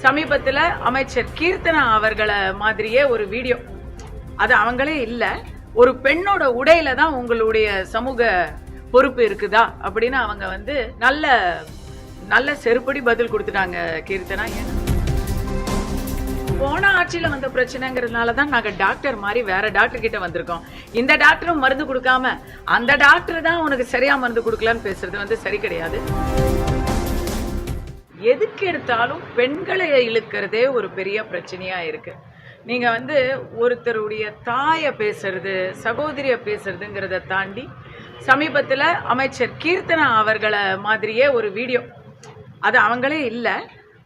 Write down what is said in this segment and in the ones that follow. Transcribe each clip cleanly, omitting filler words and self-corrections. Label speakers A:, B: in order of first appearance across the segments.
A: சமீபத்தில் அமைச்சர் கீர்த்தனா அவர்களை மாதிரியே ஒரு வீடியோ, அது அவங்களே இல்லை, ஒரு பெண்ணோட உடையில தான் உங்களுடைய சமூக பொறுப்பு இருக்குதா அப்படின்னு அவங்க வந்து நல்ல நல்ல செருப்படி பதில் கொடுத்துட்டாங்க கீர்த்தனா. போன ஆட்சியில வந்த பிரச்சனைங்கிறதுனால தான் நாங்க டாக்டர் மாதிரி வேற டாக்டர் கிட்ட வந்திருக்கோம். இந்த டாக்டரும் மருந்து கொடுக்காம அந்த டாக்டர் தான் உனக்கு சரியா மருந்து கொடுக்கலன்னு பேசுறது வந்து சரி கிடையாது. எதுக்கு எடுத்தாலும் பெண்களை இழுக்கிறதே ஒரு பெரிய பிரச்சனையா இருக்கு. நீங்க வந்து ஒருத்தருடைய தாயை பேசுறது, சகோதரிய பேசுறதுங்கிறத தாண்டி சமீபத்தில் அமைச்சர் கீர்த்தனா அவர்களை மாதிரியே ஒரு வீடியோ, அது அவங்களே இல்லை,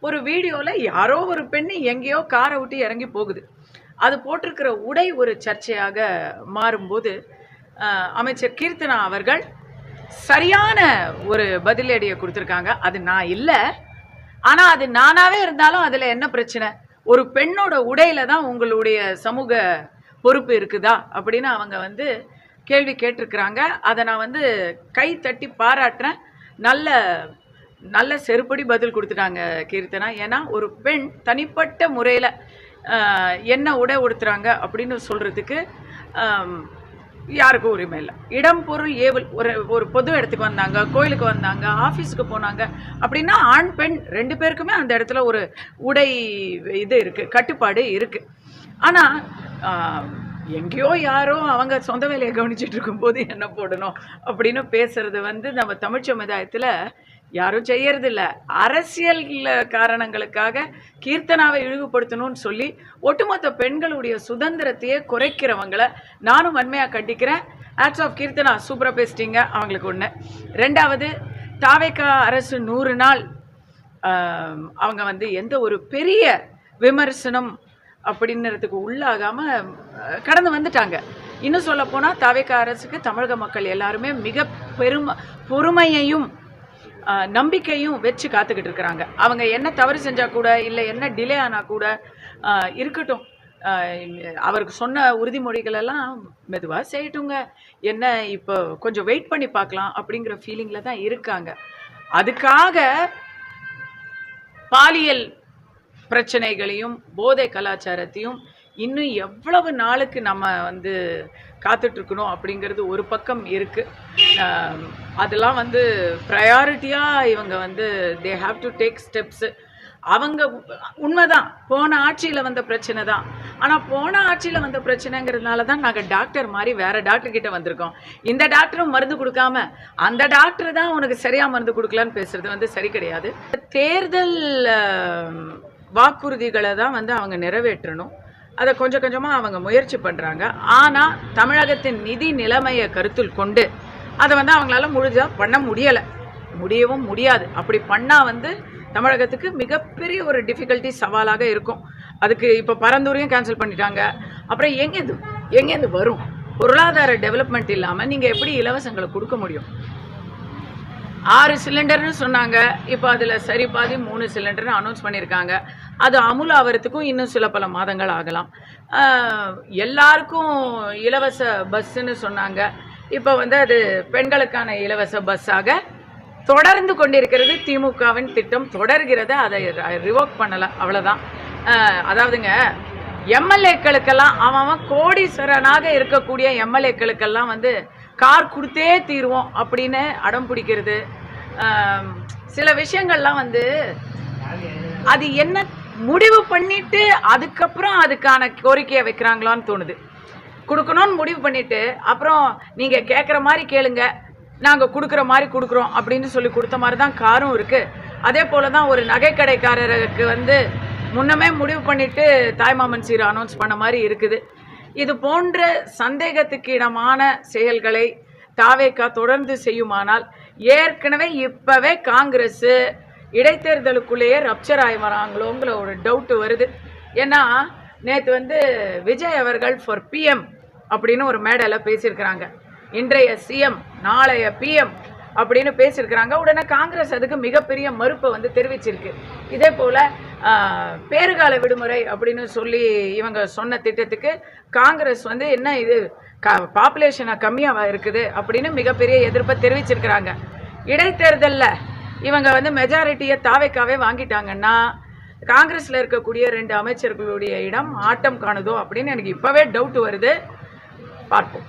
A: ஒரு வீடியோவில் யாரோ ஒரு பெண் எங்கேயோ காரை விட்டு இறங்கி போகுது. அது போட்டிருக்கிற உடை ஒரு சர்ச்சையாக மாறும்போது அமைச்சர் கீர்த்தனா அவர்கள் சரியான ஒரு பதிலடியை கொடுத்துருக்காங்க. அது நான் இல்லை, ஆனால் அது நானாவே இருந்தாலும் அதில் என்ன பிரச்சனை? ஒரு பெண்ணோட உடையில தான் உங்களுடைய சமூக பொறுப்பு இருக்குதா அப்படின்னு அவங்க வந்து கேள்வி கேட்டிருக்கிறாங்க. அதை நான் வந்து கை தட்டி பாராட்டுறேன். நல்ல நல்ல செருப்படி பதில் கொடுத்துட்டாங்க கீர்த்தனா. ஏன்னா ஒரு பெண் தனிப்பட்ட முறையில் என்ன உடை உடுத்துறாங்க அப்படின்னு சொல்கிறதுக்கு யாருக்கும் உரிமை இல்லை. இடம் பொருள் ஏவல், ஒரு பொது இடத்துக்கு வந்தாங்க, கோயிலுக்கு வந்தாங்க, ஆஃபீஸுக்கு போனாங்க அப்படின்னா ஆண் பெண் ரெண்டு பேருக்குமே அந்த இடத்துல ஒரு உடை இது இருக்குது, கட்டுப்பாடு இருக்குது. ஆனால் எங்கேயோ யாரோ அவங்க சொந்த வேலையை கவனிச்சுட்டு இருக்கும்போது என்ன போடணும் அப்படின்னு பேசுறது வந்து நம்ம தமிழ் சமுதாயத்தில் யாரும் செய்யறதில்ல. அரசியல் காரணங்களுக்காக கீர்த்தனாவை இழிவுபடுத்தணும்னு சொல்லி ஒட்டுமொத்த பெண்களுடைய சுதந்திரத்தையே குறைக்கிறவங்களை நானும் வன்மையாக கண்டிக்கிறேன். ஆக்ட்ஸ் ஆஃப் கீர்த்தனா சூப்பராக பேசிட்டீங்க, அவங்களுக்கு ஒன்று. ரெண்டாவது, தாவேகா அரசு 100 நாள் அவங்க வந்து எந்த ஒரு பெரிய விமர்சனம் அப்படின்றதுக்கு உள்ளாகாமல் கடந்து வந்துட்டாங்க. இன்னும் சொல்ல போனால் தாவேகா அரசுக்கு தமிழக மக்கள் எல்லாருமே மிக பொறுமையையும் நம்பிக்கையும் வச்சு காத்துக்கிட்டு இருக்கிறாங்க. அவங்க என்ன தவறு செஞ்சால் கூட, இல்லை என்ன டிலே ஆனால் கூட இருக்கட்டும், அவருக்கு சொன்ன உறுதிமொழிகள் எல்லாம் மெதுவாக செய்யட்டுங்க, என்ன இப்போ கொஞ்சம் வெயிட் பண்ணி பார்க்கலாம் அப்படிங்கிற ஃபீலிங்கில் தான் இருக்காங்க. அதுக்காக பாலியல் பிரச்சனைகளையும் போதை கலாச்சாரத்தையும் இன்னும் எவ்வளவு நாளுக்கு நம்ம வந்து காத்துட்ருக்கணும் அப்படிங்கிறது ஒரு பக்கம் இருக்குது. அதெல்லாம் வந்து ப்ரையாரிட்டியாக இவங்க வந்து they have to take steps. அவங்க உண்மைதான் போன ஆட்சியில் வந்த பிரச்சனை தான், ஆனால் போன ஆட்சியில் வந்த பிரச்சனைங்கிறதுனால தான் நாங்கள் டாக்டர் மாதிரி வேற டாக்டர் கிட்ட வந்திருக்கோம். இந்த டாக்டரும் மருந்து கொடுக்காம அந்த டாக்டர் தான் உனக்கு சரியாக மருந்து கொடுக்கலன்னு பேசுறது வந்து சரி கிடையாது. தேர்தல் வாக்குறுதிகளை தான் வந்து அவங்க நிறைவேற்றணும், அதை கொஞ்சம் கொஞ்சமாக அவங்க முயற்சி பண்ணுறாங்க. ஆனால் தமிழகத்தின் நிதி நிலைமையை கருத்தில் கொண்டு அதை வந்து அவங்களால முழுதாக பண்ண முடியவும் முடியாது. அப்படி பண்ணால் வந்து தமிழகத்துக்கு மிகப்பெரிய ஒரு டிஃபிகல்ட்டி சவாலாக இருக்கும். அதுக்கு இப்போ பரந்தூரையும் கேன்சல் பண்ணிட்டாங்க. அப்புறம் எங்கேருந்து வரும்? பொருளாதார டெவலப்மெண்ட் இல்லாமல் நீங்கள் எப்படி இலவசங்களை கொடுக்க முடியும்? 6 சிலிண்டர்னு சொன்னாங்க, இப்போ அதில் சரி பாதி 3 சிலிண்டர்னு அனௌன்ஸ் பண்ணியிருக்காங்க. அது அமுல் ஆகிறதுக்கும் இன்னும் சில பல மாதங்கள் ஆகலாம். எல்லாருக்கும் இலவச பஸ்ஸுன்னு சொன்னாங்க, இப்போ வந்து அது பெண்களுக்கான இலவச பஸ்ஸாக தொடர்ந்து கொண்டிருக்கிறது. திமுகவின் திட்டம் தொடர்கிறது, அதை ரிவோக் பண்ணலை, அவ்வளோதான். அதாவதுங்க, எம்எல்ஏக்களுக்கெல்லாம் அவன் கோடீஸ்வரனாக இருக்கக்கூடிய எம்எல்ஏக்களுக்கெல்லாம் வந்து கார் கொடுத்தே தீர்வோம் அப்படின்னு அடம் பிடிக்கிறது. சில விஷயங்கள்லாம் வந்து அது என்ன முடிவு பண்ணிட்டு அதுக்கப்புறம் அதுக்கான கோரிக்கையை வைக்கிறாங்களான்னு தோணுது. கொடுக்கணும்னு முடிவு பண்ணிட்டு அப்புறம் நீங்கள் கேட்குற மாதிரி கேளுங்க, நாங்கள் கொடுக்குற மாதிரி கொடுக்குறோம் அப்படின்னு சொல்லி கொடுத்த மாதிரி தான் காரும் இருக்குது. அதே போல தான் ஒரு நகைக்கடைக்காரருக்கு வந்து முன்னமே முடிவு பண்ணிட்டு தாய்மாமன் சீரை அனௌன்ஸ் பண்ண மாதிரி இருக்குது. இது போன்ற சந்தேகத்துக்கு இடமான செயல்களை தாவேகா தொடர்ந்து செய்யுமானால் ஏற்கனவே இப்போவே காங்கிரஸ் இடைத்தேர்தலுக்குள்ளேயே ரப்சர் ஆகி வராங்களோங்கிற ஒரு டவுட்டு வருது. ஏன்னா நேற்று வந்து விஜய் அவர்கள் ஃபார் பிஎம் அப்படின்னு ஒரு மேடையில் பேசியிருக்கிறாங்க. இன்றைய சிஎம் நாளைய பிஎம் அப்படின்னு பேசியிருக்கிறாங்க. உடனே காங்கிரஸ் அதுக்கு மிகப்பெரிய மறுப்பை வந்து தெரிவிச்சிருக்கு. இதே போல் பேறுகால விடுமுறை அப்படின்னு சொல்லி இவங்க சொன்ன திட்டத்துக்கு காங்கிரஸ் வந்து என்ன இது பாப்புலேஷனாக கம்மியாக இருக்குது அப்படின்னு மிகப்பெரிய எதிர்ப்பை தெரிவிச்சிருக்கிறாங்க. இடைத்தேர்தலில் இவங்க வந்து மெஜாரிட்டியை தாவேக்காவே வாங்கிட்டாங்கன்னா காங்கிரஸில் இருக்கக்கூடிய 2 அமைச்சர்களுடைய இடம் ஆட்டம் காணுதோ அப்படின்னு எனக்கு இப்போவே டவுட் வருது. பார்ப்போம்.